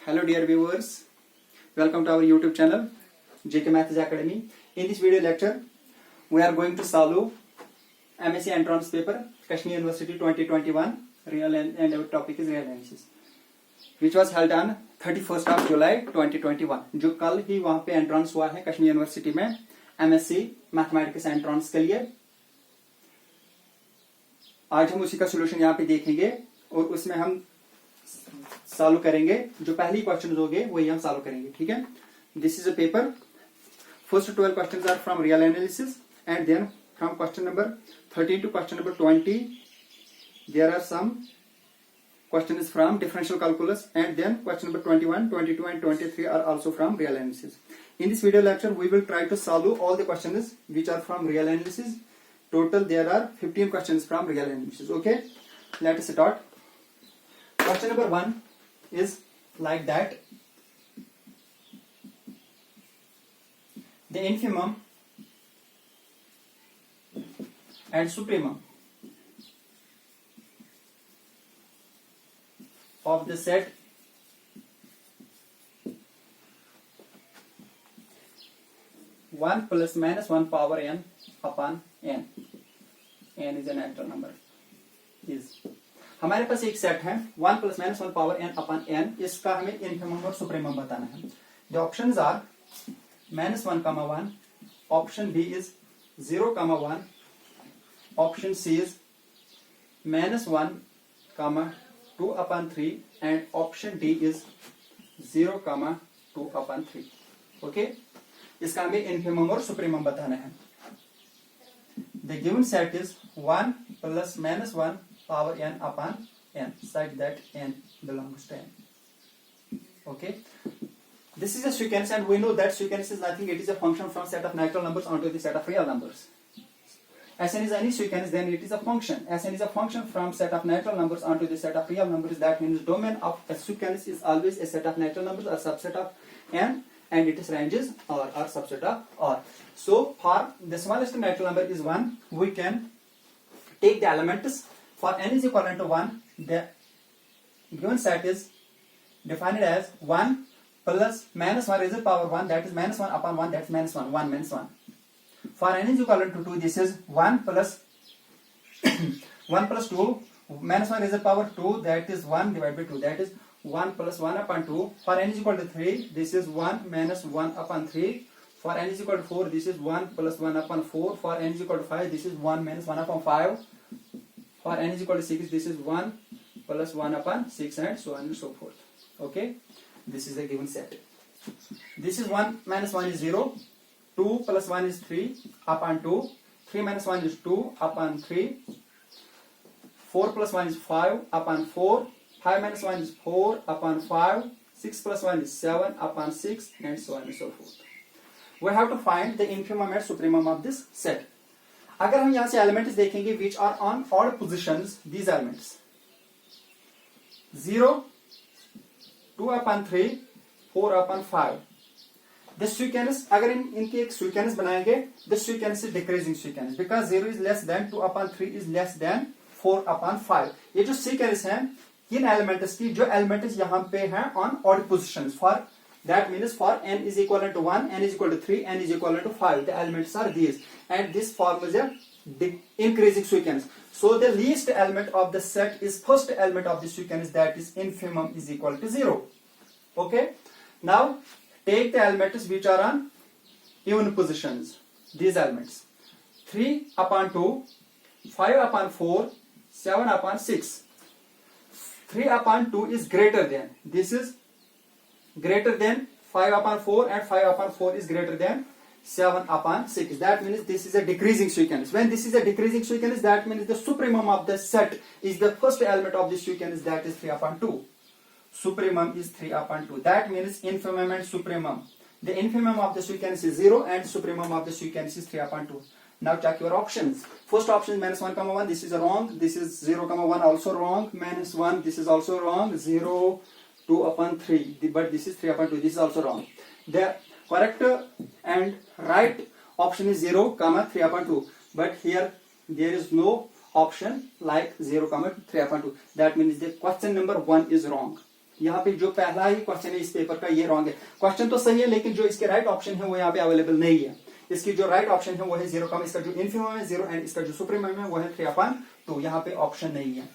Hello dear viewers, welcome to our YouTube channel JK Maths Academy. In this video lecture, we are going to solve MSc Entrance paper, Kashmir University 2021, real and our topic is real analysis, which was held on 31st of July 2021. जो कल ही वहाँ पे entrance हुआ है Kashmir university में MSc mathematics entrance के लिए. आज हम उसी का सोल्यूशन यहाँ पे देखेंगे और उसमें हम सॉल्व करेंगे. जो पहली क्वेश्चन होंगे वही हम सॉल्व करेंगे. ठीक है. This is a paper. First 12 questions are from real analysis and then from question number 13 to question number 20 there are some questions from differential calculus, and then question number 21, 22 and 23 are also from real analysis. In this video lecture we will try to solve all the questions which are from real analysis. Total there are 15 questions from real analysis. Okay, let us start. Question number 1 is like that. The infimum and supremum of the set one plus minus 1 power n upon n. n is a natural number. is हमारे पास एक set है 1 plus minus 1 power n upon n. इसका हमें infimum और supremum बताना है. The options are minus 1 comma 1, option B is 0 comma 1, option C is minus 1 comma 2 upon 3, and option D is 0 comma 2 upon 3. Okay, इसका हमें infimum और supremum बताना है. The given set is 1 plus minus 1 power n upon n, such that n belongs to n. Okay, this is a sequence, and we know that sequence is nothing. It is a function from set of natural numbers onto the set of real numbers. Sn is any sequence, then it is a function. Sn is a function from set of natural numbers onto the set of real numbers. That means domain of a sequence is always a set of natural numbers or subset of n, and its range is R or subset of R. So for the smallest natural number is 1, we can take the elements. For n is equivalent to 1, the given set is defined as 1 plus minus 1 raised to power 1, that is minus 1 upon 1, that is minus 1, 1 minus 1. For n is equivalent to 2, this is 1 plus 1 plus 2, minus 1 raised to power 2, that is 1 divided by 2, that is 1 plus 1 upon 2. For n is equal to 3, this is 1 minus 1 upon 3. For n is equal to 4, this is 1 plus 1 upon 4. For n is equal to 5, this is 1 minus 1 upon 5. For n is equal to 6, this is 1 plus 1 upon 6, and so on and so forth. Okay, this is the given set. This is 1 minus 1 is 0. 2 plus 1 is 3 upon 2. 3 minus 1 is 2 upon 3. 4 plus 1 is 5 upon 4. 5 minus 1 is 4 upon 5. 6 plus 1 is 7 upon 6, and so on and so forth. We have to find the infimum and supremum of this set. अगर हम यहाँ से elements देखेंगे which are on odd positions, these elements 0, 2 upon 3, 4 upon 5. The sequence, अगर इनकी एक sequence बनाएंगे, the sequence is decreasing sequence because 0 is less than 2 upon 3 is less than 4 upon 5. ये जो sequence है इन एलिमेंट्स की, जो एलिमेंट्स यहाँ पे हैं on odd positions, for that means for n is equivalent to 1, n is equal to 3, n is equivalent to 5. The elements are these, and this forms a increasing sequence. So the least element of the set is first element of the sequence, that is infimum is equal to 0. Okay, now take the elements which are on even positions. These elements 3 upon 2, 5 upon 4, 7 upon 6. 3 upon 2 is greater than, this is greater than 5 upon 4, and 5 upon 4 is greater than 7 upon 6. That means this is a decreasing sequence. When this is a decreasing sequence, that means the supremum of the set is the first element of the sequence, that is 3 upon 2. Supremum is 3 upon 2. That means infimum and supremum. The infimum of the sequence is 0 and supremum of the sequence is 3 upon 2. Now check your options. First option is minus 1 comma 1. This is wrong. This is 0 comma 1 also wrong. Minus 1, this is also wrong. 0, 2 upon 3. But this is 3 upon 2. This is also wrong. The correct and right option is 0 comma 3 upon 2. But here there is no option like 0 comma 3 upon 2. That means the question number 1 is wrong. यहाँ पे जो पहला ही question है इस paper का ये wrong है। Question तो सही है लेकिन जो इसके राइट ऑप्शन है वो यहाँ पे अवेलेबल नहीं है। इसकी जो राइट ऑप्शन है वो है 0, इसका जो इन्फिमम है 0 एंड इसका जो सुप्रीमम है वो है 3/2। यहाँ पे ऑप्शन नहीं है।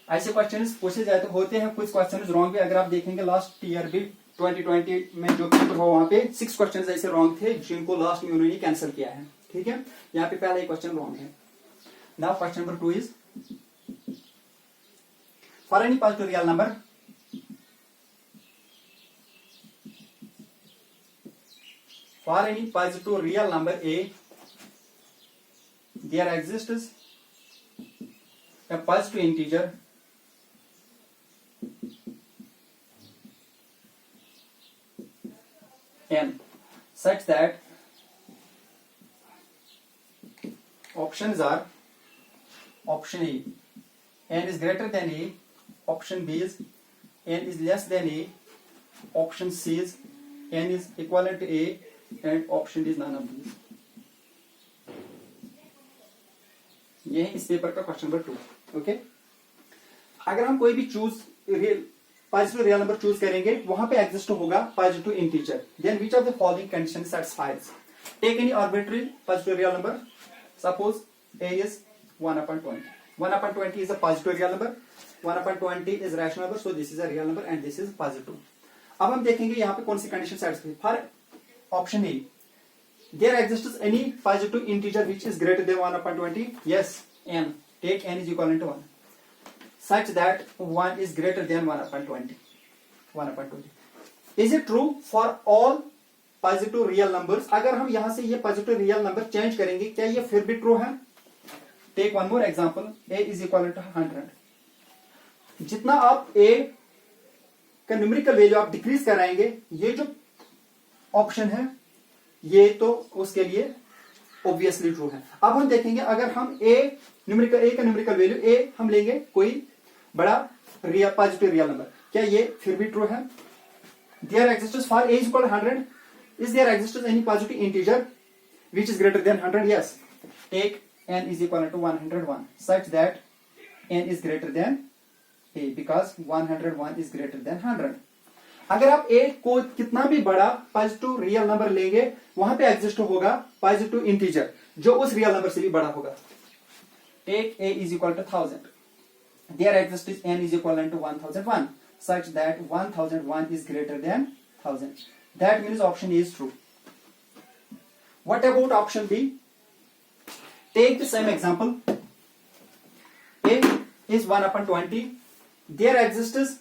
ऐसे क्वेश्चंस पूछे जाए तो होते हैं कुछ क्वेश्चंस रॉन्ग भी। अगर आप देखेंगे लास्ट ईयर भी 2020 में जो पेपर हुआ वहां पे 6 क्वेश्चंस ऐसे रॉन्ग थे जिनको लास्ट में उन्होंने कैंसिल किया है। ठीक है, यहाँ पे पहला एक क्वेश्चन रॉन्ग है। Now question number 2 is for any positive real number A there exists a positive integer n such that options are option A n is greater than A, option B is n is less than A, option C is n is equivalent to A, and option D is none of these। ये है इस paper का question number 2। Okay, अगर हम कोई भी positive real number choose करेंगे वहां पे एग्जिस्ट होगा positive integer, then which of the following condition satisfies. Take any arbitrary positive real number, suppose A is 1/20। 1/20 is a positive real number, 1/20 is rational number, so this is a real number and this is positive। अब हम देखेंगे यहाँ पे कौन सी condition satisfy. For option A there exists any positive integer which is greater than 1/20, yes, n, take n is equal to 1 such that 1 is greater than 1/20। 1/20 is it true for all positive real numbers। अगर हम यहां से ये positive real number change करेंगे क्या ये फिर भी ट्रू है। Take one more example, a is equal to 100। जितना आप a का न्यूमेरिकल वैल्यू आप डिक्रीज कराएंगे, ये जो ऑप्शन है ये तो उसके लिए ऑब्वियसली ट्रू है। अब हम देखेंगे अगर हम a का न्यूमेरिकल वैल्यू a हम लेंगे कोई बड़ा पॉजिटिव रियल नंबर, क्या ये फिर भी ट्रू है। There exists for a equal 100, is there exists any positive integer which is greater than 100, yes, take n is equal to 101 such that n is greater than a because 101 is greater than 100। अगर आप a को कितना भी बड़ा positive real number लेंगे वहां पे exist होगा पॉजिटिव इंटीजर जो उस रियल नंबर से भी बड़ा होगा। Take a is equal to 1000, there exists n is equal to 1001 such that 1001 is greater than 1000। that means option A is true। what about option B? Take the same example, a is 1/20, there exists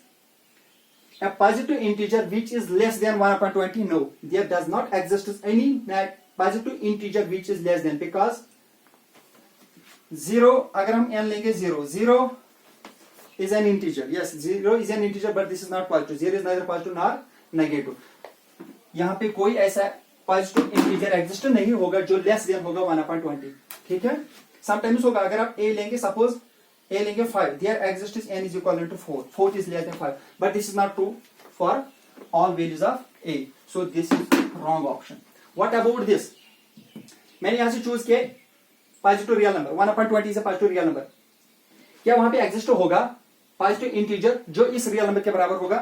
a positive integer which is less than 1/20, no, there does not exist any positive integer which is less than, because 0 अगर हम n लेंगे 0 is an integer, yes 0 is an integer but this is not positive, 0 is neither positive nor negative। यहाँ पे कोई ऐसा positive integer exist नहीं होगा जो लेस देन होगा 1/20। ठीक है, समटाइम्स होगा। अगर आप a लेंगे, सपोज a लेंगे 5, there exists n is equal to 4, 4 is less than 5, but this is not true for all values of a, so this is wrong option। what about this? मैंने यहां से choose किया positive real number 1/20 is a positive real number, क्या वहां पे exist होगा positive integer जो इस रियल नंबर के बराबर होगा।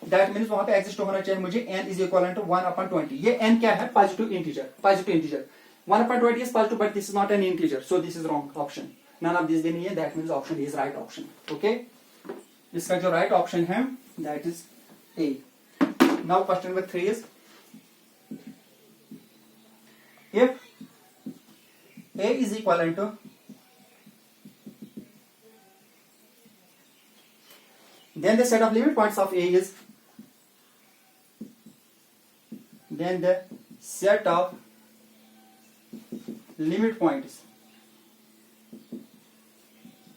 दैट मींस वहां पे एग्जिस्ट होना चाहिए मुझे n is equal to 1/20। ये n क्या है? Positive integer. 1/20 is positive but this is not an integer, so this is wrong option। none of these भी नहीं है, that means option is right option। okay, इसका जो right option है that is A। now question number 3 is if A is equal to then the set of limit points of A is then the set of limit points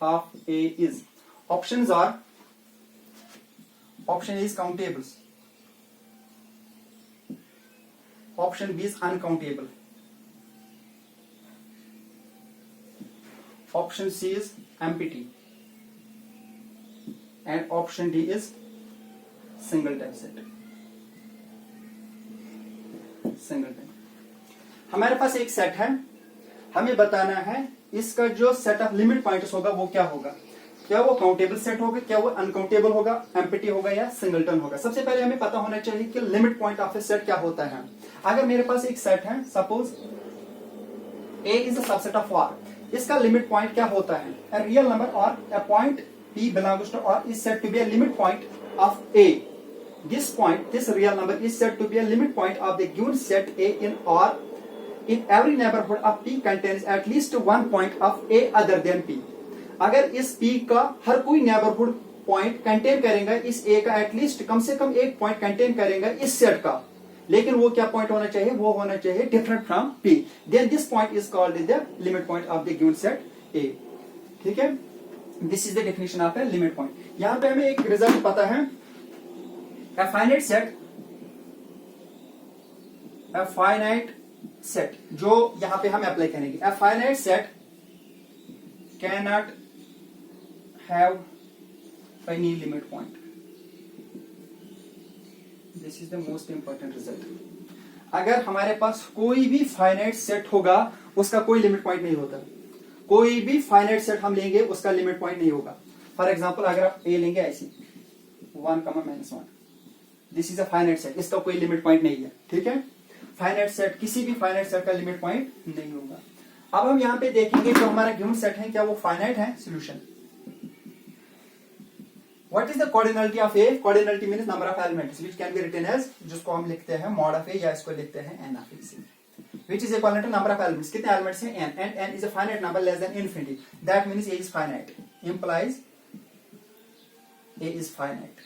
of A is, options are, option A is countables, option B is uncountable, option C is empty, and option D is singleton set। singleton, हमारे पास एक set है, हमें बताना है इसका जो set of limit points होगा वो क्या होगा। क्या वो काउंटेबल सेट होगा, क्या वो अनकाउंटेबल होगा, एम्प्टी होगा या सिंगलटन होगा। सबसे पहले हमें पता होना चाहिए कि limit point of A set क्या होता है। अगर मेरे पास एक सेट है, suppose A is a subset of R, इसका लिमिट पॉइंट क्या होता है, a रियल नंबर और a point P belongs to R is said to be a limit point of A. This real number is said to be a limit point of the given set A in R. In every neighborhood of P contains at least one point of A other than P. अगर इस P का हर कोई neighbourhood point contain करेगा इस A का, at least कम से कम एक point contain करेगा इस सेट का, लेकिन वो क्या पॉइंट होना चाहिए, वो होना चाहिए different from P. Then this point is called the limit point of the given set A. ठीक है, this is the definition of a limit point. यहां पे हमें एक रिजल्ट पता है, a finite set जो यहां पे हम अप्लाई करेंगे, a finite set cannot have any limit point. This is the most important result. अगर हमारे पास कोई भी फाइनाइट सेट होगा उसका कोई लिमिट पॉइंट नहीं होता। कोई भी फाइनाइट सेट हम लेंगे उसका लिमिट पॉइंट नहीं होगा। फॉर एग्जांपल अगर आप ए लेंगे ऐसे 1, -1, this is a finite set, इसका कोई लिमिट पॉइंट नहीं है। ठीक है, फाइनाइट सेट, किसी भी फाइनाइट सेट का लिमिट पॉइंट नहीं होगा। अब हम यहां पे देखेंगे जो हमारा गिवन सेट है क्या वो फाइनाइट है। Solution, what is the cardinality of A, cardinality means number of elements which can be written as, जिसको हम लिखते हैं मॉड ऑफ ए या इसको लिखते हैं n of A, which is equivalent to number of elements. कितने elements हैं n, and n is a finite number less than infinity. That means a is finite. Implies a is finite.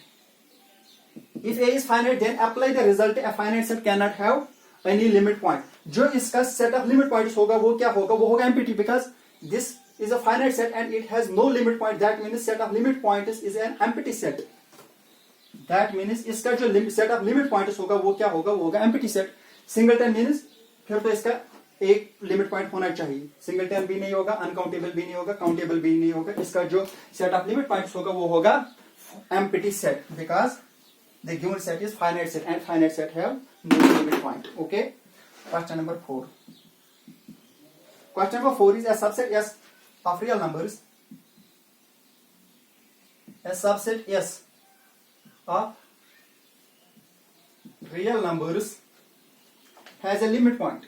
If a is finite, then apply the result. A finite set cannot have any limit point. जो इसका set of limit points होगा वो क्या होगा, वो होगा empty, because this is a finite set and it has no limit point. That means set of limit points is an empty set. That means इसका जो set of limit points होगा वो क्या होगा, वो होगा empty set. Singleton means फिर तो इसका एक लिमिट पॉइंट होना चाहिए, सिंगलटन भी नहीं होगा, अनकाउंटेबल भी नहीं होगा, काउंटेबल भी नहीं होगा। इसका जो सेट ऑफ लिमिट पॉइंट्स होगा वो होगा empty set, because the given set is finite set and finite set have no limit point. Okay, question number 4। Question number 4 is a subset S of real numbers. A subset S of real numbers has a limit point.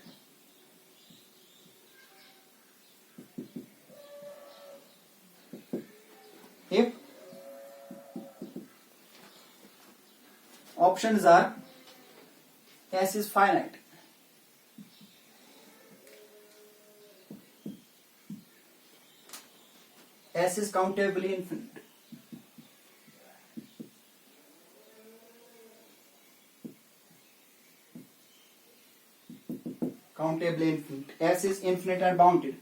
If options are S is finite, S is countably infinite, countably infinite, S is infinite and bounded,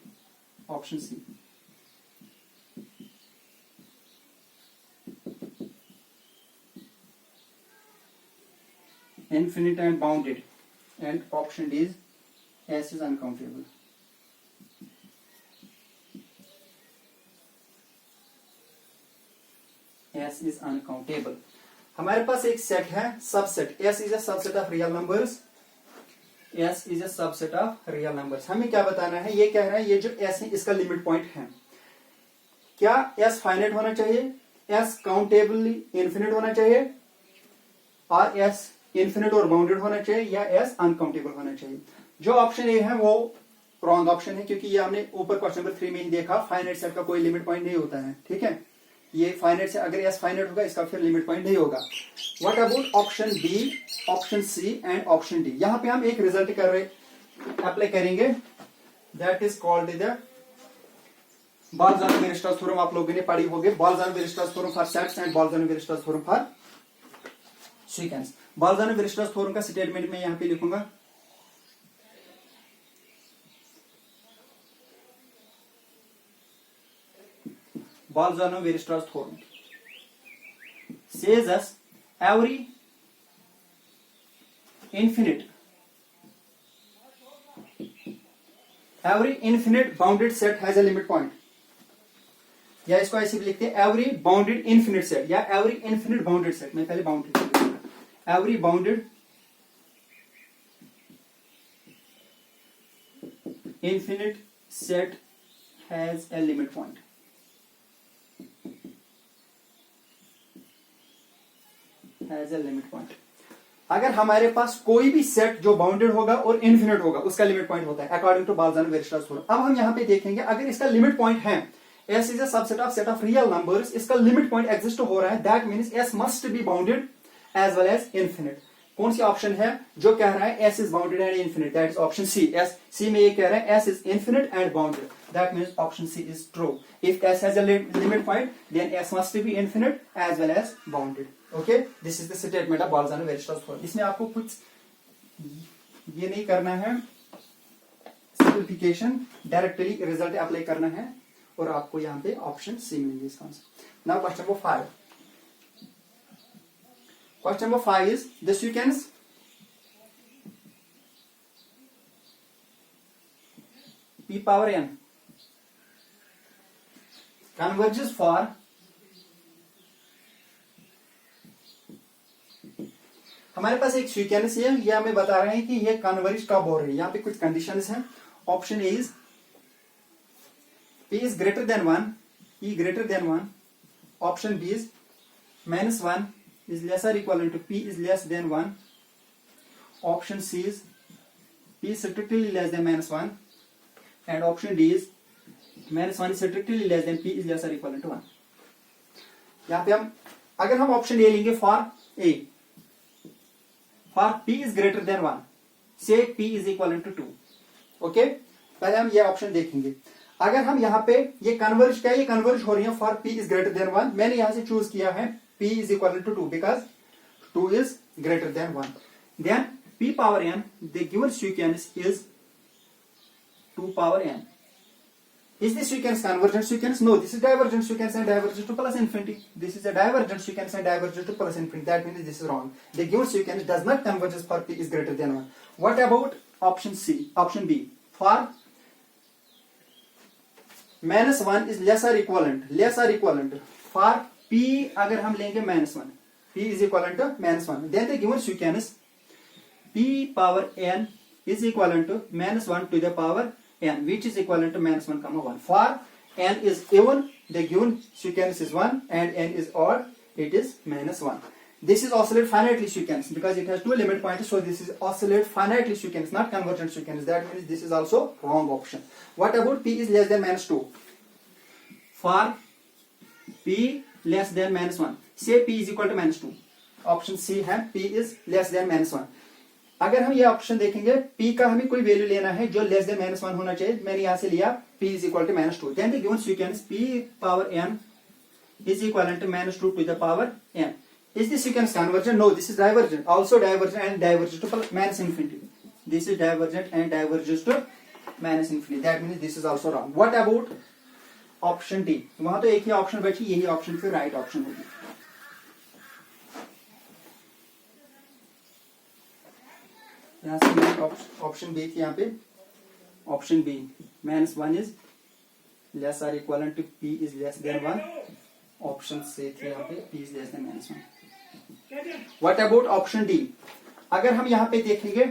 option C. Infinite and bounded, and option D is S is uncountable. S is uncountable. हमारे पास एक set है subset, S is a subset of real numbers. S is a subset of real numbers. हमें क्या बताना है, ये कह रहा है ये जो S है इसका लिमिट पॉइंट है। क्या S फाइनाइट होना चाहिए, S काउंटेबली इन्फिनिट होना चाहिए, और S इन्फिनिट और बाउंडेड होना चाहिए, या S अनकाउंटेबल होना चाहिए। जो ऑप्शन ए है वो रॉन्ग ऑप्शन है, क्योंकि ये हमने ऊपर क्वेश्चन नंबर 3 में ही देखा, फाइनाइट सेट का कोई लिमिट पॉइंट नहीं होता है। ठीक है, ये फाइनाइट से अगर S फाइनाइट होगा इसका फिर लिमिट पॉइंट नहीं होगा। What about option B, option C and option D. यहां पे हम एक रिजल्ट कर रहे अप्लाई करेंगे, that is called the Bolzano Weierstrass theorem. आप लोगों ने पढ़ी होगी, Bolzano Weierstrass theorem for sets and Bolzano Weierstrass theorem for sequence. Bolzano Weierstrass theorem का स्टेटमेंट मैं यहां पे लिखूंगा, Bolzano-Weierstrass theorem says us every infinite bounded set has a limit point. या इसको ऐसे भी लिखते हैं every bounded infinite set या every infinite bounded set। मैं पहले bounded लिखूंगा, every bounded infinite set has a limit point. Has a limit point. अगर हमारे पास कोई भी सेट जो बाउंडेड होगा और इन्फिनिट होगा उसका लिमिट पॉइंट होता है अकॉर्डिंग टू बाल्ज़ानो-वेरस्ट्रास रूल। अब हम यहाँ पे देखेंगे अगर इसका लिमिट पॉइंट है S is a subset of real numbers, इसका लिमिट पॉइंट एग्जिस्ट हो रहा है, that means S must be bounded as well as infinite. कौन सी ऑप्शन है जो कह रहा है S is bounded and infinite? That is option C. C में ये कह रहा है S is infinite and bounded, that means option C is true. If S has a limit point then S must be infinite as well as bounded. Okay, this is the statement of Bolzano Weierstrass rule. इसमें आपको कुछ ये नहीं करना है, simplification, directly result apply करना है और आपको यहाँ पे ऑप्शन सी मिलेंगे इसका answer. Now question number 5। Question number 5 is the sequence p power n converges for हमारे पास एक सीक्वेंस है, ये हमें बता रहे हैं कि ये कन्वर्ज कब हो रही है। यहाँ पे कुछ कंडीशंस हैं। Option A is p is greater than 1, e greater than 1. Option B is -1 is lesser or equivalent to p is less than 1. Option C is p is strictly less than -1. And option D is -1 is strictly less than p is lesser or equivalent to 1. यहाँ पे हम अगर हम option A लेंगे for a, for p is greater than 1, say p is equivalent to 2. Okay, पहले हम ये option देखेंगे। अगर हम यहाँ पे ये कन्वर्ज क्या है, ये कन्वर्ज हो रही है for p is greater than 1। मैंने यहां से चूज किया है p is equal to 2 because 2 is greater than 1। Then p power n the given sequence is 2 power n। Is this sequence convergent sequence? No, this is divergent sequence and diverges to plus infinity. This is a divergent sequence and diverges to plus infinity. That means this is wrong. The given sequence does not converge for p is greater than 1. What about option C? Option B. For -1 is less or equivalent. For p अगर हम लेंगे -1, p is equivalent to -1. Then the given sequence p power n is equivalent to -1 to the power n, which is equivalent to -1, 1. For n is even, the given sequence is 1 and n is odd, it is -1. This is oscillate finitely sequence because it has two limit points, so this is oscillate finitely sequence, not convergent sequence. That means this is also wrong option. What about p is less than -2? For p less than -1, say p is equal to -2. Option C है p is less than -1. अगर हम ये option देखेंगे p का हमें कोई value लेना है जो लेस देन -1 होना चाहिए। मैंने यहां से लिया p is equal to -2. Then the given sequence p power n is equivalent to -2 to the power n. Is this sequence convergent? No, this is divergent. Also divergent and diverges to -infinity. This is divergent and diverges to -infinity. That means this is also wrong. What about option D? वहां तो एक ही option बची, यही option फिर right option होगी। यहाँ से option B थी, यहाँ पे ऑप्शन बी -1 इज लेस और equivalent to p is less than 1। Option C थी यहाँ पे p is less than -1। What about option D? अगर हम यहाँ पे देखेंगे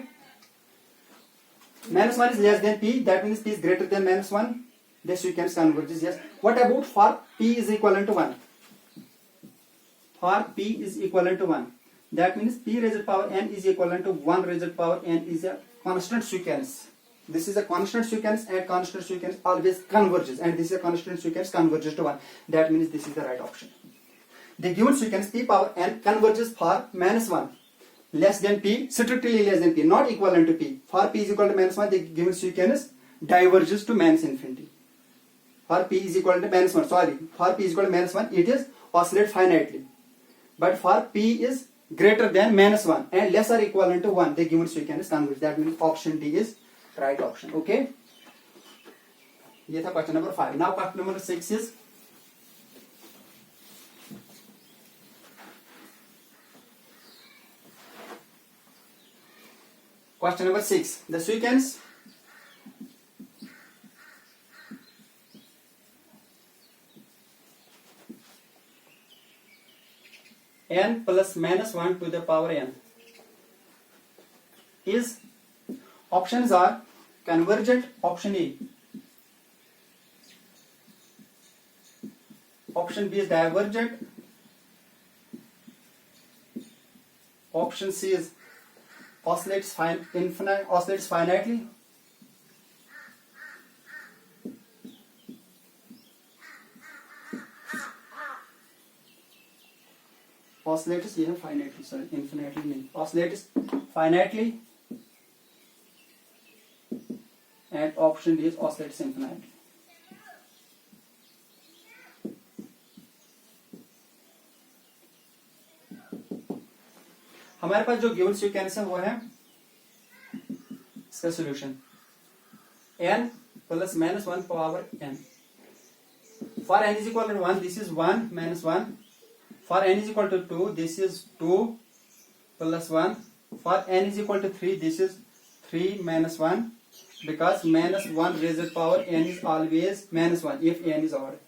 -1 is less than p, that means p is greater than -1, the sequence converges, yes. What about for p is equivalent to 1? For p is equivalent to 1, that means p raised to power n is equivalent to 1 raised to power n is a constant sequence. This is a constant sequence and constant sequence always converges, and this is a constant sequence converges to 1. That means this is the right option. The given sequence p power n converges for -1 less than p, strictly less than p, not equivalent to p. For p is equal to -1, the given sequence diverges to -infinity. For p is equal to -1, sorry, for p is equal to -1, it is oscillate finitely. But for p is greater than -1 and less or equivalent to 1, the given sequence converges. That means option D is right option. Okay, ये था question number 5. Now question number 6 is question number 6. The sequence n plus -1 to the power n is, options are convergent, option A, option B is divergent, Option C is oscillates finitely. Oscillates ये है finitely, sorry, infinitely नहीं. Oscillates finitely, and option D is oscillates infinitely. हमारे पास जो given sequence है वो है इसका solution n plus minus 1 power n. For n is equal to 1, this is 1 minus 1. For n is equal to 2, this is 2 plus 1. For n is equal to 3, this is 3 minus 1. Because minus 1 raised to power n is always minus 1 if n is odd.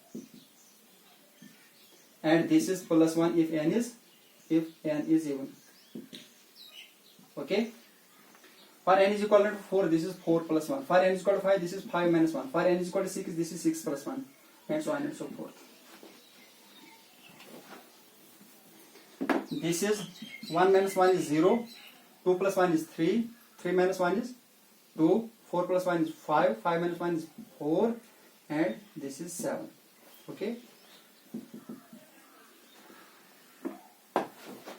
And this is plus 1 if n is even. Okay. For n is equal to 4, this is 4 plus 1. For n is equal to 5, this is 5 minus 1. For n is equal to 6, this is 6 plus 1. And so on and so forth. This is 1 minus 1 is 0. 2 plus 1 is 3. 3 minus 1 is 2. 4 plus 1 is 5. 5 minus 1 is 4. And this is 7. Okay.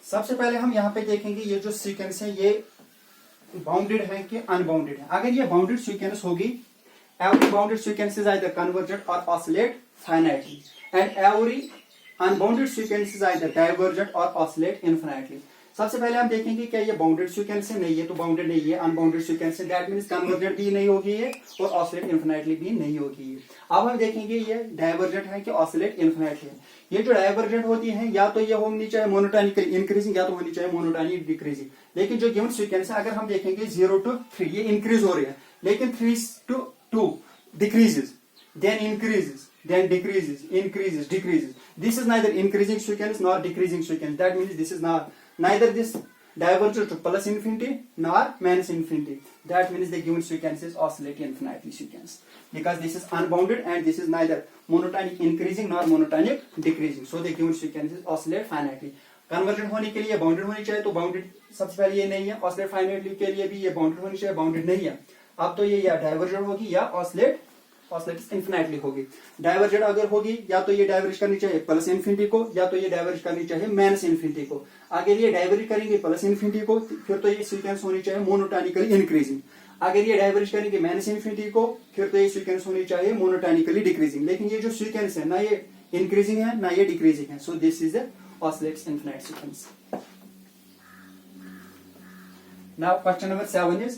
सबसे पहले हम यहाँ पे देखेंगे ये जो sequence है ये बाउंडेड है कि अनबाउंडेड है. अगर ये बाउंडेड सीक्वेंस होगी, every bounded sequence is either convergent or oscillate finitely, and every unbounded sequence is either divergent or oscillate infinitely. सबसे पहले हम देखेंगे क्या ये बाउंडेड सीक्वेंस है. नहीं, ये तो बाउंडेड नहीं है, अनबाउंडेड सीक्वेंस है. दैट मींस कन्वर्जेंट भी नहीं होगी ये और ऑसिलेट इन्फिनिटली भी नहीं होगी ये. अब हम देखेंगे ये डाइवर्जेंट है कि ऑसिलेट इन्फिनिटली है. ये जो डाइवर्जेंट होती है या तो ये होनी चाहिए मोनोटोनिकली इंक्रीजिंग या तो होनी चाहिए मोनोटोनिक डिक्रीजिंग. लेकिन जो गिवन सीक्वेंस है अगर हम देखेंगे 0 to 3 ये इंक्रीज हो रही है, लेकिन 3 to 2 decreases, then increases, then decreases, increases, decreases. This is neither increasing sequence nor decreasing sequence. That means this is neither this diverges to plus infinity nor minus infinity. That means the given sequence is oscillate infinitely sequence, because this is unbounded and this is neither monotonic increasing nor monotonic decreasing. So the given sequence is oscillate finitely. Convergent होने के लिए bounded होनी चाहिए, तो bounded सबसे पहले ये नहीं है. ऑसिलेट फाइनाइटली के लिए भी ये बाउंडेड होनी चाहिए, बाउंडेड नहीं है. अब तो ये या डाइवर्जेंट होगी या ऑसिलेट इन्फिनिटली होगी. डाइवर्जेंट अगर होगी या तो ये डाइवर्ज करनी चाहिए प्लस इन्फिनिटी को या तो ये डाइवर्ज करनी चाहिए माइनस इन्फिनिटी को. अगर ये डाइवर्ज करेंगे प्लस इन्फिनिटी को फिर तो ये सीक्वेंस होनी चाहिए मोनोटोनिकली इंक्रीजिंग. अगर ये डाइवर्ज करेंगे माइनस इन्फिनिटी को फिर तो ये सीक्वेंस होनी चाहिए मोनोटोनिकली डिक्रीजिंग. लेकिन ये जो सीक्वेंस है ना ये इंक्रीजिंग है ना ये डिक्रीजिंग है. So this is the oscillates infinite sequence. Now question number 7 is